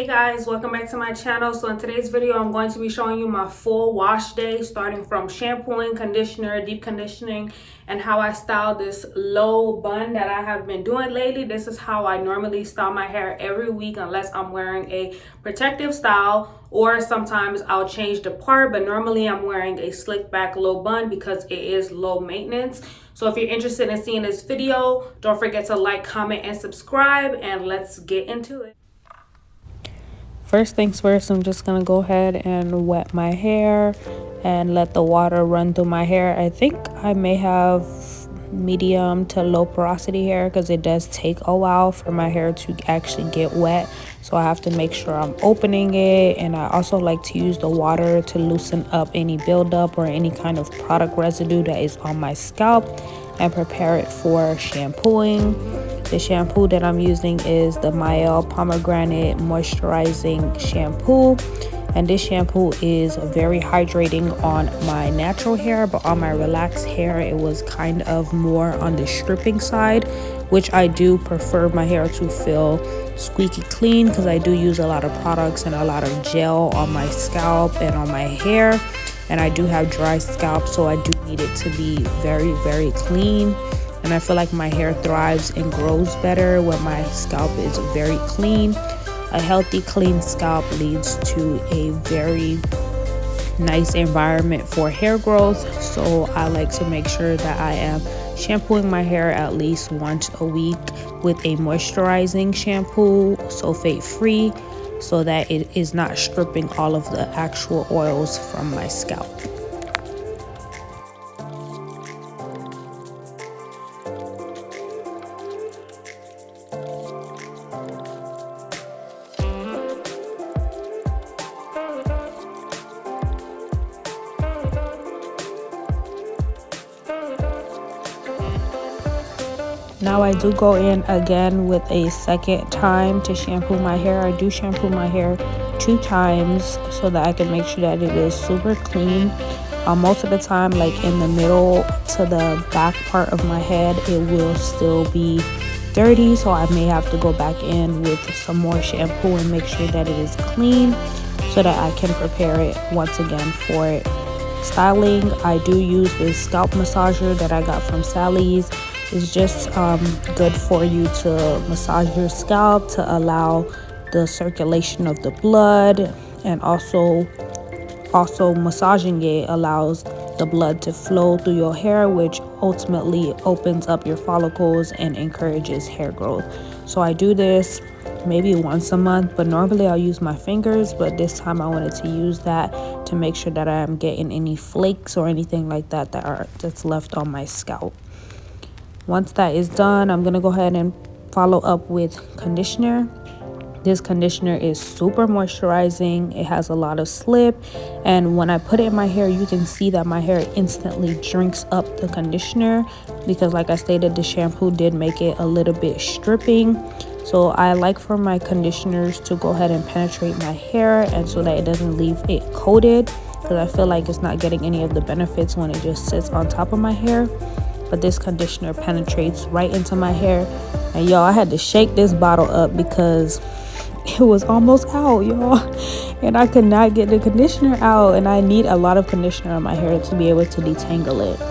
Hey guys, welcome back to my channel. So in today's video I'm going to be showing you my full wash day, starting from shampooing, conditioner, deep conditioning, and how I style this low bun that I have been doing lately. This is how I normally style my hair every week unless I'm wearing a protective style, or sometimes I'll change the part, but normally I'm wearing a slick back low bun because it is low maintenance. So if you're interested in seeing this video, don't forget to like, comment, and subscribe, and let's get into it. First things first, I'm just gonna go ahead and wet my hair and let the water run through my hair. I think I may have medium to low porosity hair because it does take a while for my hair to actually get wet. So I have to make sure I'm opening it, and I also like to use the water to loosen up any buildup or any kind of product residue that is on my scalp and prepare it for shampooing. The shampoo that I'm using is the Mielle Pomegranate Moisturizing Shampoo. And this shampoo is very hydrating on my natural hair, but on my relaxed hair, it was kind of more on the stripping side, which I do prefer my hair to feel squeaky clean because I do use a lot of products and a lot of gel on my scalp and on my hair. And I do have dry scalp, so I do need it to be very, very clean. And I feel like my hair thrives and grows better when my scalp is very clean. A healthy, clean scalp leads to a very nice environment for hair growth. So I like to make sure that I am shampooing my hair at least once a week with a moisturizing shampoo, sulfate free, so that it is not stripping all of the actual oils from my scalp. Now I do go in again with a second time to shampoo my hair. I do shampoo my hair 2 times so that I can make sure that it is super clean. Most of the time, like in the middle to the back part of my head, it will still be dirty, so I may have to go back in with some more shampoo and make sure that it is clean so that I can prepare it once again for styling. I do use this scalp massager that I got from Sally's. It's just good for you to massage your scalp to allow the circulation of the blood, and also massaging it allows the blood to flow through your hair, which ultimately opens up your follicles and encourages hair growth. So I do this maybe once a month, but normally I'll use my fingers, but this time I wanted to use that to make sure that I'm getting any flakes or anything like that that's left on my scalp. Once that is done, I'm gonna go ahead and follow up with conditioner. This conditioner is super moisturizing. It has a lot of slip, and when I put it in my hair, you can see that my hair instantly drinks up the conditioner because, like I stated, the shampoo did make it a little bit stripping. So I like for my conditioners to go ahead and penetrate my hair, and so that it doesn't leave it coated, because I feel like it's not getting any of the benefits when it just sits on top of my hair. But this conditioner penetrates right into my hair. And y'all, I had to shake this bottle up because it was almost out, y'all, and I could not get the conditioner out, and I need a lot of conditioner on my hair to be able to detangle it.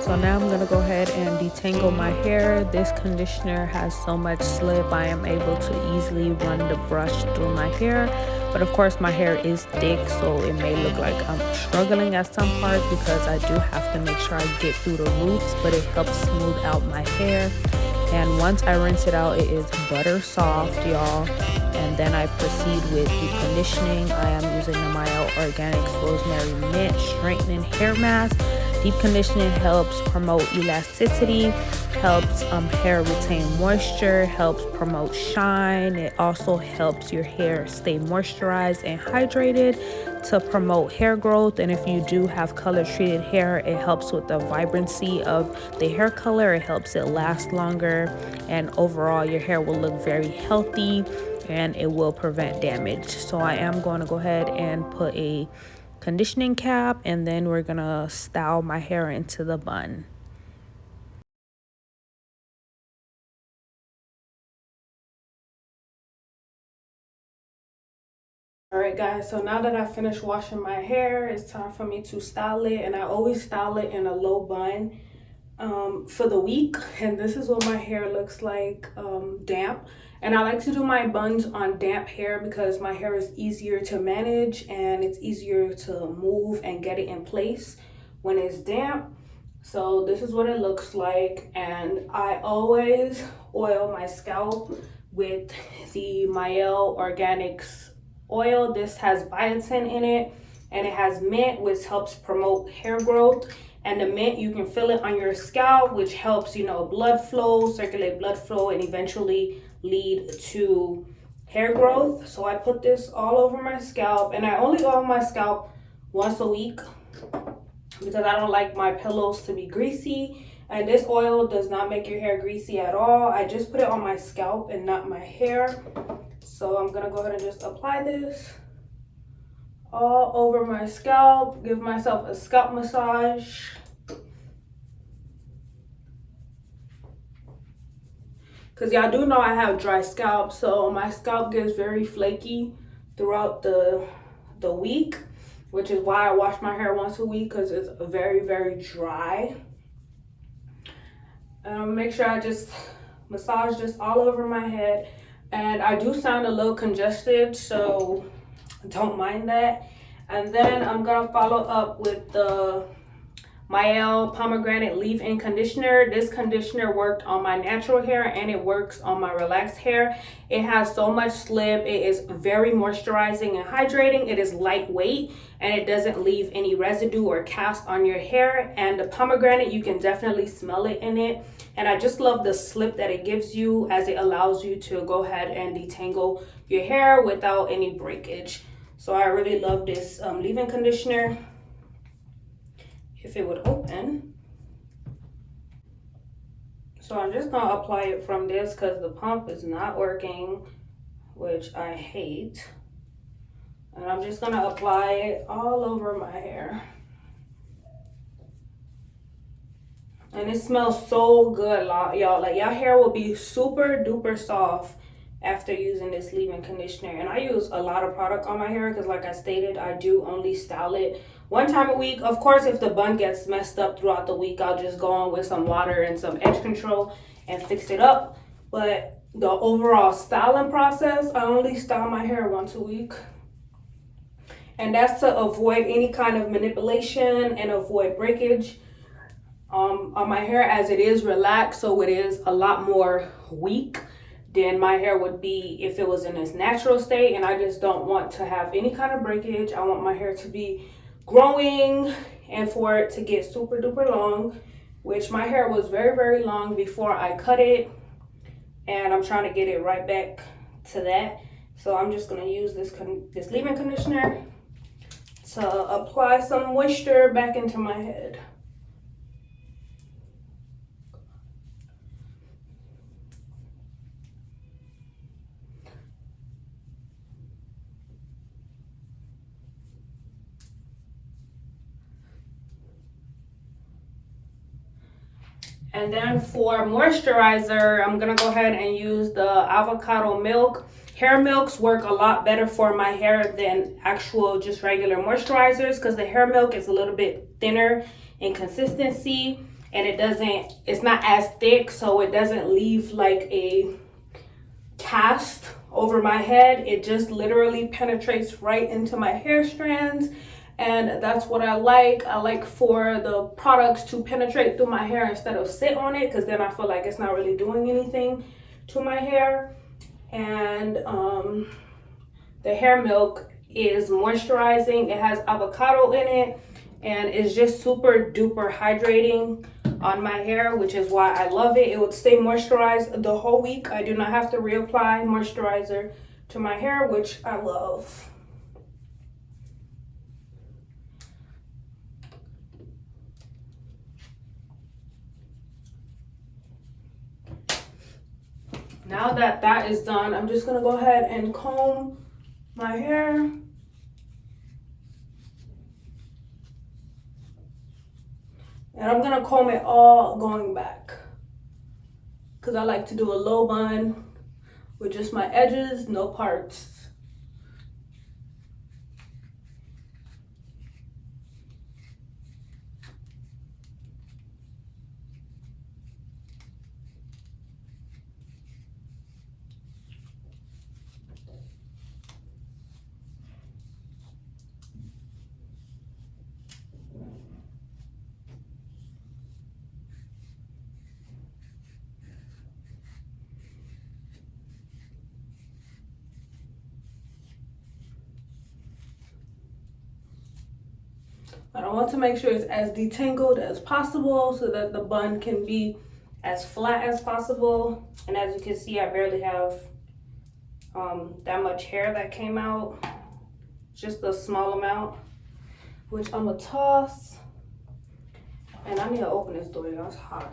So now I'm going to go ahead and detangle my hair. This conditioner has so much slip, I am able to easily run the brush through my hair But of course my hair is thick, so it may look like I'm struggling at some parts because I do have to make sure I get through the roots, but it helps smooth out my hair. And once I rinse it out, it is butter soft, y'all. And then I proceed with deep conditioning. I am using the Mielle Organics Rosemary Mint Straightening Hair Mask. Deep conditioning helps promote elasticity, helps hair retain moisture, helps promote shine. It also helps your hair stay moisturized and hydrated to promote hair growth. And if you do have color treated hair, it helps with the vibrancy of the hair color. It helps it last longer, and overall your hair will look very healthy and it will prevent damage. So I am going to go ahead and put a conditioning cap, and then we're gonna style my hair into the bun. Alright guys, so now that I finished washing my hair, it's time for me to style it, and I always style it in a low bun for the week. And this is what my hair looks like damp. And I like to do my buns on damp hair because my hair is easier to manage and it's easier to move and get it in place when it's damp. So this is what it looks like, and I always oil my scalp with the Mielle Organics oil. This has biotin in it, and it has mint, which helps promote hair growth. And the mint, you can feel it on your scalp, which helps, you know, blood flow, circulate blood flow, and eventually lead to hair growth. So I put this all over my scalp, and I only oil my scalp once a week because I don't like my pillows to be greasy. And this oil does not make your hair greasy at all. I just put it on my scalp and not my hair. So I'm gonna go ahead and just apply this all over my scalp, give myself a scalp massage. Because y'all do know I have dry scalp, so my scalp gets very flaky throughout the week, which is why I wash my hair once a week, because it's very, very dry. Make sure I just massage this all over my head. And I do sound a little congested, so don't mind that. And then I'm gonna follow up with the Mielle Pomegranate Leave-In Conditioner. This conditioner worked on my natural hair and it works on my relaxed hair. It has so much slip. It is very moisturizing and hydrating. It is lightweight and it doesn't leave any residue or cast on your hair. And the pomegranate, you can definitely smell it in it. And I just love the slip that it gives you, as it allows you to go ahead and detangle your hair without any breakage. So I really love this leave-in conditioner. If it would open. So I'm just gonna apply it from this because the pump is not working, which I hate. And I'm just gonna apply it all over my hair. And it smells so good, y'all. Like, your hair will be super duper soft after using this leave-in conditioner. And I use a lot of product on my hair because, like I stated, I do only style it one time a week. Of course, if the bun gets messed up throughout the week, I'll just go on with some water and some edge control and fix it up. But the overall styling process, I only style my hair once a week. And that's to avoid any kind of manipulation and avoid breakage on my hair, as it is relaxed, so it is a lot more weak than my hair would be if it was in its natural state. And I just don't want to have any kind of breakage. I want my hair to be growing and for it to get super duper long, which my hair was very, very long before I cut it, and I'm trying to get it right back to that. So I'm just going to use this leave-in conditioner to apply some moisture back into my head. And then for moisturizer, I'm gonna go ahead and use the avocado milk. Hair milks work a lot better for my hair than actual just regular moisturizers, because the hair milk is a little bit thinner in consistency, and it's not as thick, so it doesn't leave like a cast over my head. It just literally penetrates right into my hair strands, and that's what I like. I like for the products to penetrate through my hair instead of sit on it, because then I feel like it's not really doing anything to my hair. And the hair milk is moisturizing. It has avocado in it, and it's just super duper hydrating on my hair, which is why I love it. It would stay moisturized the whole week. I do not have to reapply moisturizer to my hair, which I love. Now that that is done, I'm just gonna go ahead and comb my hair. And I'm gonna comb it all going back, because I like to do a low bun with just my edges, no parts. But I want to make sure it's as detangled as possible so that the bun can be as flat as possible. And as you can see, I barely have that much hair that came out, just a small amount, which I'm gonna toss. And I need to open this door, y'all. It's hot.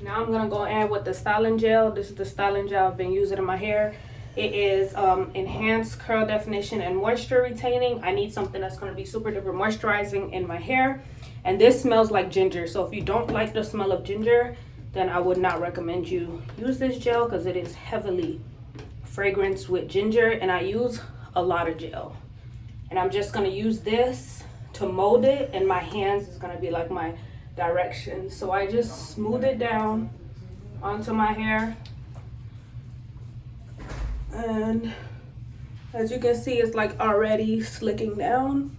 Now I'm gonna go in with the styling gel. This is the styling gel I've been using in my hair. It is enhanced curl definition and moisture retaining. I need something that's gonna be super duper moisturizing in my hair. And this smells like ginger. So if you don't like the smell of ginger, then I would not recommend you use this gel, because it is heavily fragranced with ginger, and I use a lot of gel. And I'm just gonna use this to mold it, and my hands is gonna be like my direction. So I just smooth it down onto my hair. And as you can see, it's like already slicking down.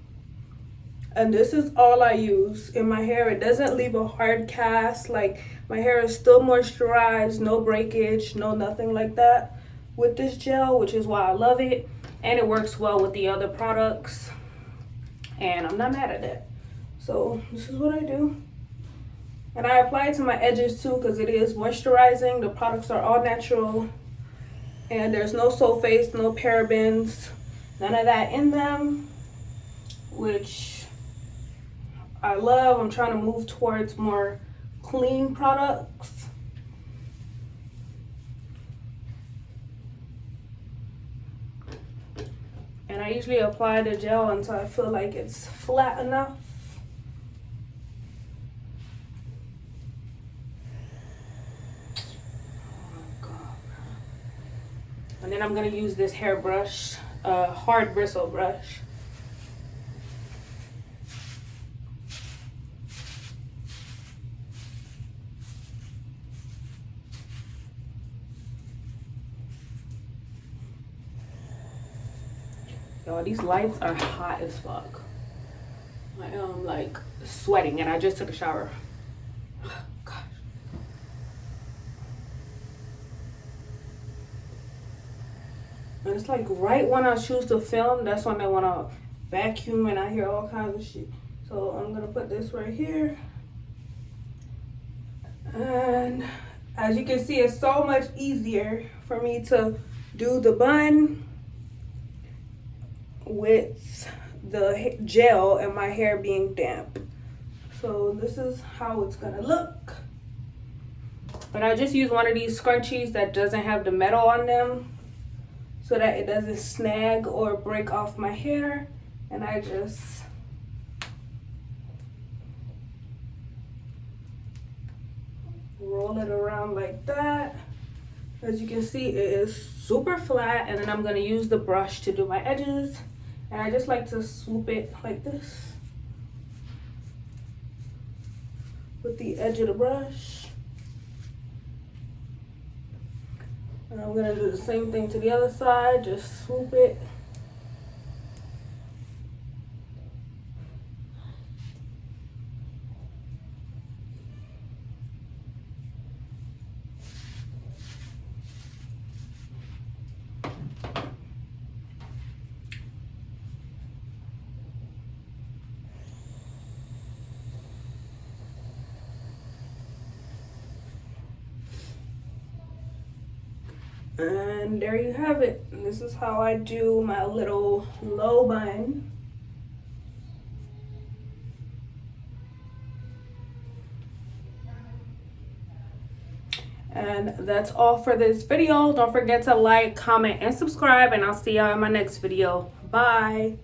And this is all I use in my hair. It doesn't leave a hard cast. Like, my hair is still moisturized, no breakage, no nothing like that with this gel, which is why I love it. And it works well with the other products, and I'm not mad at that. So this is what I do. And I apply it to my edges too, because it is moisturizing. The products are all natural, and there's no sulfates, no parabens, none of that in them, which I love. I'm trying to move towards more clean products. And I usually apply the gel until I feel like it's flat enough. And then I'm gonna use this hair brush, hard bristle brush. Y'all, these lights are hot as fuck. I am like sweating, and I just took a shower. Gosh. And it's like right when I choose to film, that's when I want to vacuum, and I hear all kinds of shit. So I'm gonna put this right here. And as you can see, it's so much easier for me to do the bun with the gel and my hair being damp. So this is how it's gonna look. But I just use one of these scrunchies that doesn't have the metal on them, so that it doesn't snag or break off my hair. And I just roll it around like that. As you can see, it is super flat. And then I'm gonna use the brush to do my edges. And I just like to swoop it like this. with the edge of the brush. And I'm gonna do the same thing to the other side, just swoop it. And there you have it. And this is how I do my little low bun. And that's all for this video. Don't forget to like, comment, and subscribe, and I'll see y'all in my next video. Bye.